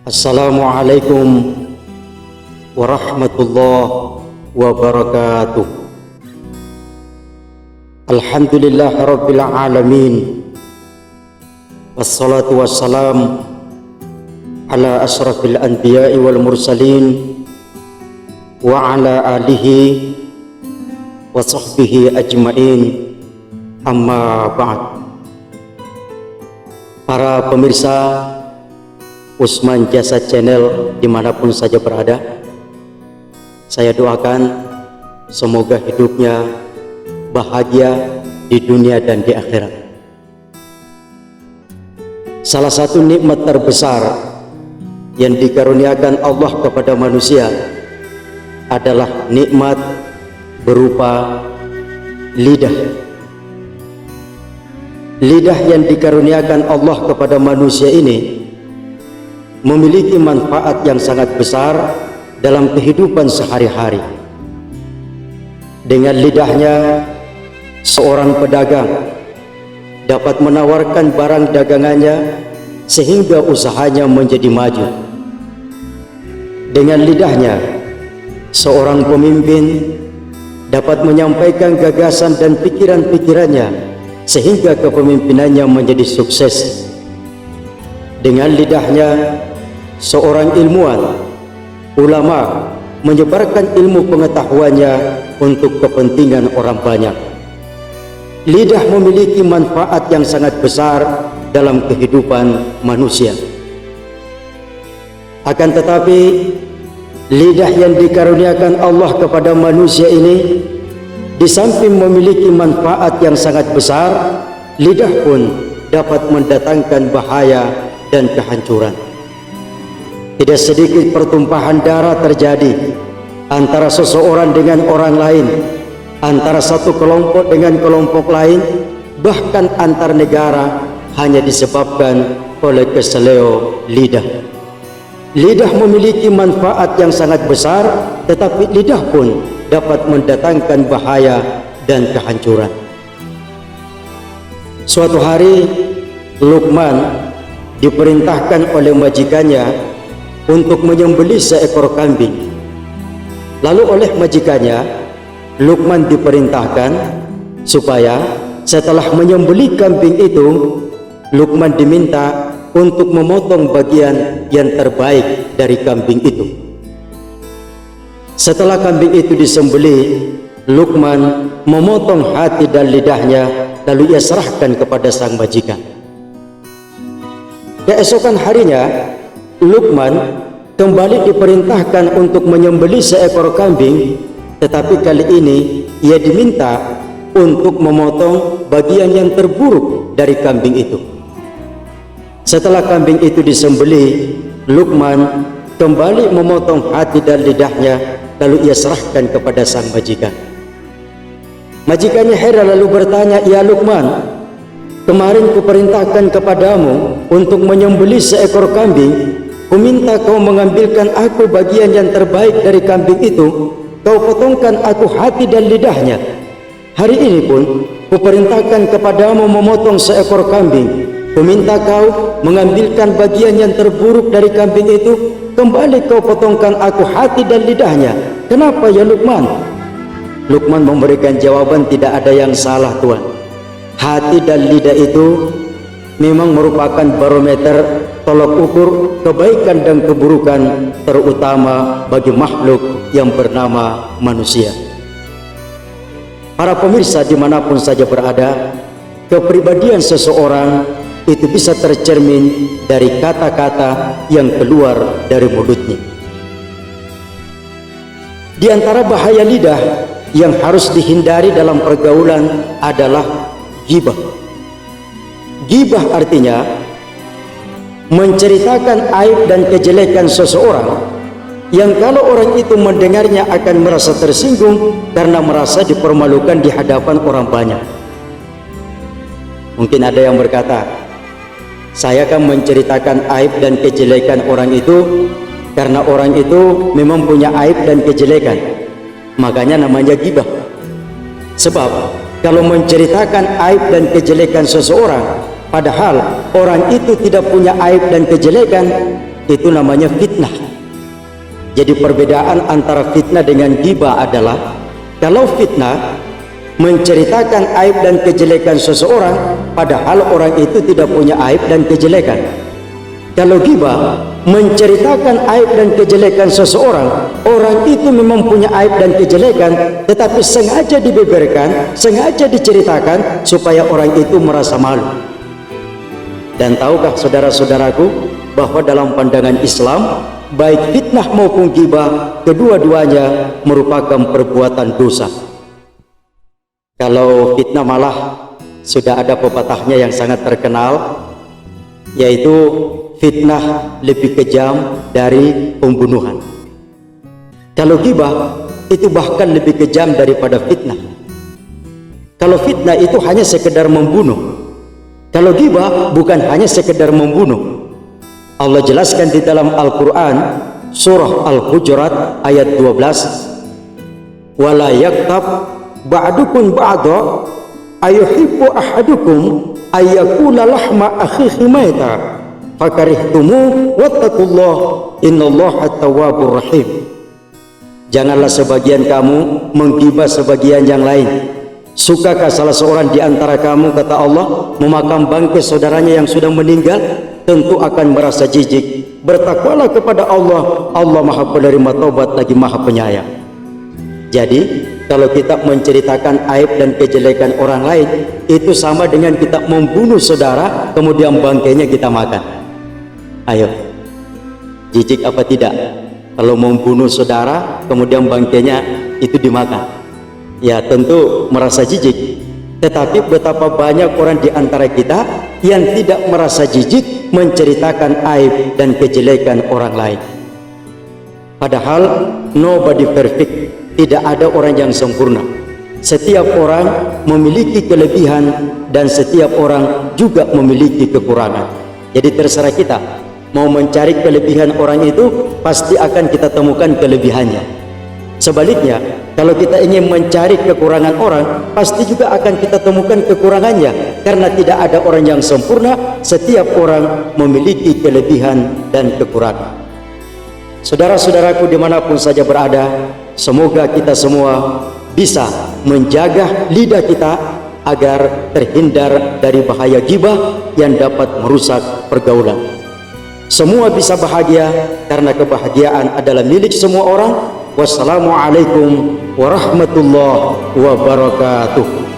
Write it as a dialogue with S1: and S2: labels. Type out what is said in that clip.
S1: Assalamualaikum warahmatullahi wabarakatuh. Alhamdulillah rabbil alamin. Wassalatu wassalam ala asrafil anbiya'i wal mursalin wa ala alihi wa sahbihi ajmain. Amma ba'd. Para pemirsa Usman Jasa Channel dimanapun saja berada, saya doakan semoga hidupnya bahagia di dunia dan di akhirat. Salah satu nikmat terbesar yang dikaruniakan Allah kepada manusia adalah nikmat berupa lidah. Lidah yang dikaruniakan Allah kepada manusia ini memiliki manfaat yang sangat besar dalam kehidupan sehari-hari. Dengan lidahnya, seorang pedagang dapat menawarkan barang dagangannya sehingga usahanya menjadi maju. Dengan lidahnya, seorang pemimpin dapat menyampaikan gagasan dan pikiran-pikirannya sehingga kepemimpinannya menjadi sukses. Dengan lidahnya, seorang ilmuwan, ulama menyebarkan ilmu pengetahuannya untuk kepentingan orang banyak. Lidah memiliki manfaat yang sangat besar dalam kehidupan manusia. Akan tetapi, lidah yang dikaruniakan Allah kepada manusia ini, di samping memiliki manfaat yang sangat besar, lidah pun dapat mendatangkan bahaya dan kehancuran. Tidak sedikit pertumpahan darah terjadi antara seseorang dengan orang lain, antara satu kelompok dengan kelompok lain, bahkan antar negara, hanya disebabkan oleh keseleo lidah. Lidah memiliki manfaat yang sangat besar, tetapi lidah pun dapat mendatangkan bahaya dan kehancuran. Suatu hari Luqman diperintahkan oleh majikannya untuk menyembelih seekor kambing. Lalu oleh majikannya, Luqman diperintahkan supaya setelah menyembelih kambing itu, Luqman diminta untuk memotong bagian yang terbaik dari kambing itu. Setelah kambing itu disembelih, Luqman memotong hati dan lidahnya, lalu ia serahkan kepada sang majikan. Keesokan harinya, Luqman kembali diperintahkan untuk menyembelih seekor kambing, tetapi kali ini ia diminta untuk memotong bagian yang terburuk dari kambing itu. Setelah kambing itu disembelih, Luqman kembali memotong hati dan lidahnya, lalu ia serahkan kepada sang majikan. Majikannya heran lalu bertanya, "Ya Luqman, kemarin kuperintahkan kepadamu untuk menyembelih seekor kambing. Kuminta kau mengambilkan aku bagian yang terbaik dari kambing itu. Kau potongkan aku hati dan lidahnya. Hari ini pun kuperintahkan kepadamu memotong seekor kambing. Kuminta kau mengambilkan bagian yang terburuk dari kambing itu. Kembali kau potongkan aku hati dan lidahnya. Kenapa ya Luqman?" Luqman memberikan jawaban, "Tidak ada yang salah Tuan. Hati dan lidah itu memang merupakan barometer tolok ukur kebaikan dan keburukan, terutama bagi makhluk yang bernama manusia." Para pemirsa dimanapun saja berada, kepribadian seseorang itu bisa tercermin dari kata-kata yang keluar dari mulutnya. Di antara bahaya lidah yang harus dihindari dalam pergaulan adalah ghibah. Ghibah artinya menceritakan aib dan kejelekan seseorang yang kalau orang itu mendengarnya akan merasa tersinggung karena merasa dipermalukan di hadapan orang banyak. Mungkin ada yang berkata, "Saya akan menceritakan aib dan kejelekan orang itu karena orang itu memang punya aib dan kejelekan, makanya namanya ghibah." Sebab kalau menceritakan aib dan kejelekan seseorang padahal orang itu tidak punya aib dan kejelekan, itu namanya fitnah. Jadi perbedaan antara fitnah dengan ghibah adalah, kalau fitnah menceritakan aib dan kejelekan seseorang padahal orang itu tidak punya aib dan kejelekan. Kalau ghibah menceritakan aib dan kejelekan seseorang, orang itu memang punya aib dan kejelekan, tetapi sengaja dibeberkan, sengaja diceritakan supaya orang itu merasa malu. Dan tahukah saudara-saudaraku bahwa dalam pandangan Islam, baik fitnah maupun ghibah, kedua-duanya merupakan perbuatan dosa. Kalau fitnah malah sudah ada pepatahnya yang sangat terkenal, yaitu fitnah lebih kejam dari pembunuhan. Kalau ghibah itu bahkan lebih kejam daripada fitnah. Kalau fitnah itu hanya sekedar membunuh, kalau ghibah bukan hanya sekedar membunuh. Allah jelaskan di dalam Al-Quran surah Al-Hujurat ayat 12, wala yaktab ba'dukum ba'da ayuhibbu ahadukum ayyakula lahma akhihi maita fakarihtumu wattaqullah innallaha tawwabur rahim. Janganlah sebagian kamu menggibah sebagian yang lain. Sukakah salah seorang di antara kamu, kata Allah, memakan bangkai saudaranya yang sudah meninggal? Tentu akan merasa jijik. Bertakwalah kepada Allah, Allah Maha Penerima Taubat lagi Maha Penyayang. Jadi kalau kita menceritakan aib dan kejelekan orang lain, itu sama dengan kita membunuh saudara, kemudian bangkainya kita makan. Ayo, jijik apa tidak kalau membunuh saudara kemudian bangkainya itu dimakan? Ya tentu merasa jijik. Tetapi betapa banyak orang di antara kita yang tidak merasa jijik menceritakan aib dan kejelekan orang lain. Padahal nobody perfect, tidak ada orang yang sempurna. Setiap orang memiliki kelebihan dan setiap orang juga memiliki kekurangan. Jadi terserah kita mau mencari kelebihan orang itu, pasti akan kita temukan kelebihannya. Sebaliknya, kalau kita ingin mencari kekurangan orang, pasti juga akan kita temukan kekurangannya. Karena tidak ada orang yang sempurna, setiap orang memiliki kelebihan dan kekurangan. Saudara-saudaraku dimanapun saja berada, semoga kita semua bisa menjaga lidah kita agar terhindar dari bahaya ghibah yang dapat merusak pergaulan. Semua bisa bahagia karena kebahagiaan adalah milik semua orang. Wassalamualaikum warahmatullahi wabarakatuh.